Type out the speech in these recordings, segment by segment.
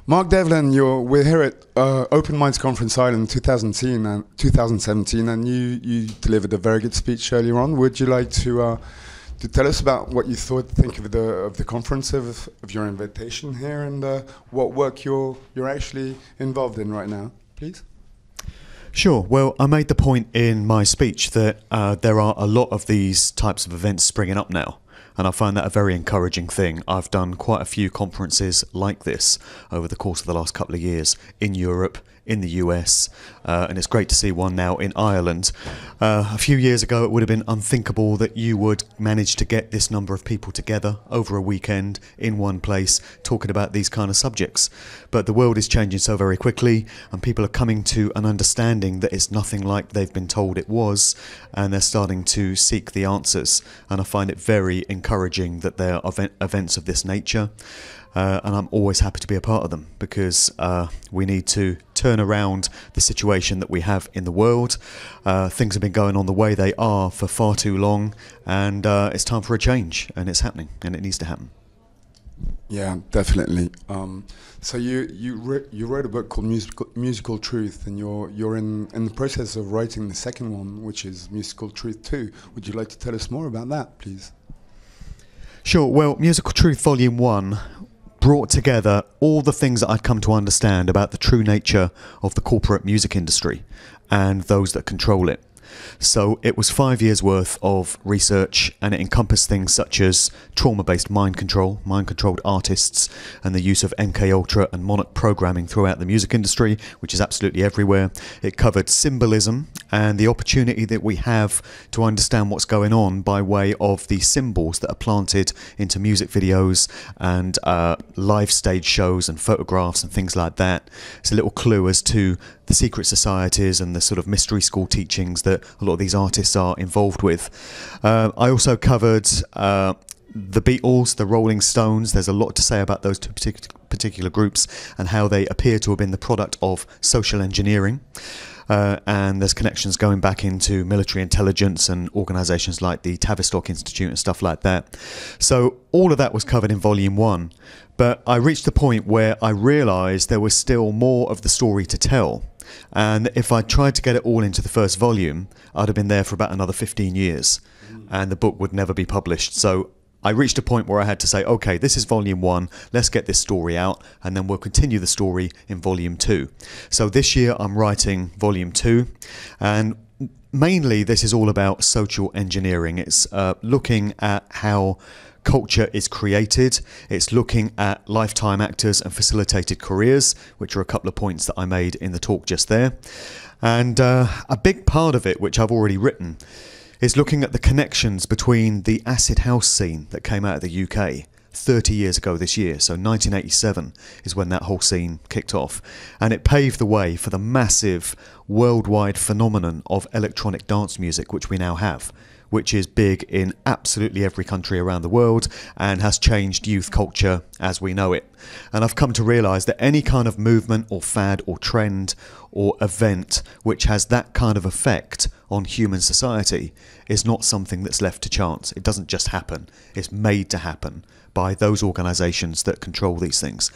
Mark Devlin, we're here at Open Minds Conference Ireland 2017, and you delivered a very good speech earlier on. Would you like to tell us about what you think of the conference, of your invitation here, and what work you're actually involved in right now, please? Sure. Well, I made the point in my speech that there are a lot of these types of events springing up now. And I find that a very encouraging thing. I've done quite a few conferences like this over the course of the last couple of years in Europe, in the US, and it's great to see one now in Ireland. A few years ago it would have been unthinkable that you would manage to get this number of people together over a weekend in one place talking about these kind of subjects. But the world is changing so very quickly, and people are coming to an understanding that it's nothing like they've been told it was, and they're starting to seek the answers. And I find it very encouraging that there are events of this nature. And I'm always happy to be a part of them, because we need to turn around the situation that we have in the world. Things have been going on the way they are for far too long, and it's time for a change, and it's happening, and it needs to happen. Yeah, definitely. So you wrote a book called Musical Truth, and you're in the process of writing the second one, which is Musical Truth 2. Would you like to tell us more about that, please? Sure. Well, Musical Truth Volume 1 brought together all the things that I'd come to understand about the true nature of the corporate music industry and those that control it. So it was 5 years worth of research, and it encompassed things such as trauma-based mind control, mind-controlled artists, and the use of MKUltra and Monarch programming throughout the music industry, which is absolutely everywhere. It covered symbolism and the opportunity that we have to understand what's going on by way of the symbols that are planted into music videos and live stage shows and photographs and things like that. It's a little clue as to the secret societies and the sort of mystery school teachings that a lot of these artists are involved with. I also covered the Beatles, the Rolling Stones. There's a lot to say about those two particular groups and how they appear to have been the product of social engineering. And there's connections going back into military intelligence and organisations like the Tavistock Institute and stuff like that. So all of that was covered in Volume 1. But I reached the point where I realised there was still more of the story to tell. And if I tried to get it all into the first volume, I'd have been there for about another 15 years. And the book would never be published. So I reached a point where I had to say, okay, this is Volume 1, let's get this story out, and then we'll continue the story in Volume 2. So this year I'm writing Volume 2, and mainly this is all about social engineering. It's looking at how culture is created. It's looking at lifetime actors and facilitated careers, which are a couple of points that I made in the talk just there. And a big part of it, which I've already written, is looking at the connections between the acid house scene that came out of the UK 30 years ago this year. So 1987 is when that whole scene kicked off, and it paved the way for the massive worldwide phenomenon of electronic dance music which we now have, which is big in absolutely every country around the world and has changed youth culture as we know it. And I've come to realise that any kind of movement or fad or trend or event which has that kind of effect on human society is not something that's left to chance. It doesn't just happen. It's made to happen by those organisations that control these things.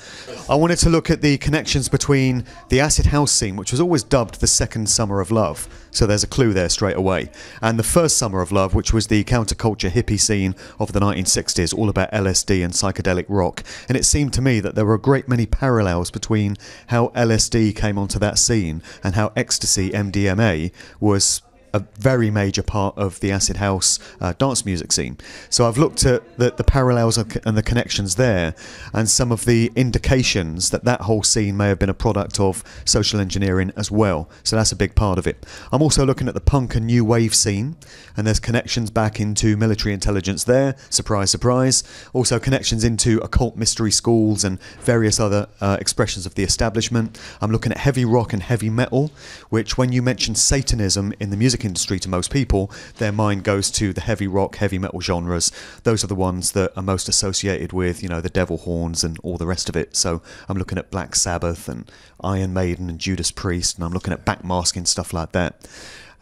I wanted to look at the connections between the acid house scene, which was always dubbed the second summer of love, so there's a clue there straight away, and the first summer of love, which was the counterculture hippie scene of the 1960s, all about LSD and psychedelic rock. And it seemed to me that there were a great many parallels between how LSD came onto that scene and how ecstasy, MDMA, was a very major part of the acid house dance music scene. So I've looked at the parallels and the connections there, and some of the indications that that whole scene may have been a product of social engineering as well. So that's a big part of it. I'm also looking at the punk and new wave scene, and there's connections back into military intelligence there. Surprise, surprise. Also connections into occult mystery schools and various other expressions of the establishment. I'm looking at heavy rock and heavy metal, which when you mention Satanism in the music industry to most people, their mind goes to the heavy rock, heavy metal genres. Those are the ones that are most associated with, you know, the devil horns and all the rest of it. So I'm looking at Black Sabbath and Iron Maiden and Judas Priest, and I'm looking at backmasking, stuff like that.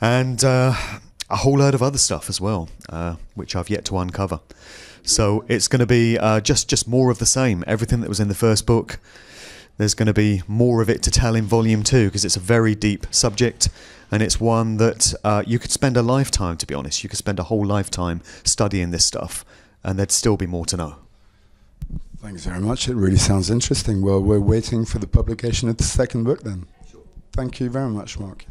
And a whole load of other stuff as well, which I've yet to uncover. So it's going to be just more of the same. Everything that was in the first book, there's going to be more of it to tell in volume 2, because it's a very deep subject, and it's one that you could spend a lifetime, to be honest. You could spend a whole lifetime studying this stuff, and there'd still be more to know. Thanks very much. It really sounds interesting. Well, we're waiting for the publication of the second book then. Sure. Thank you very much, Mark.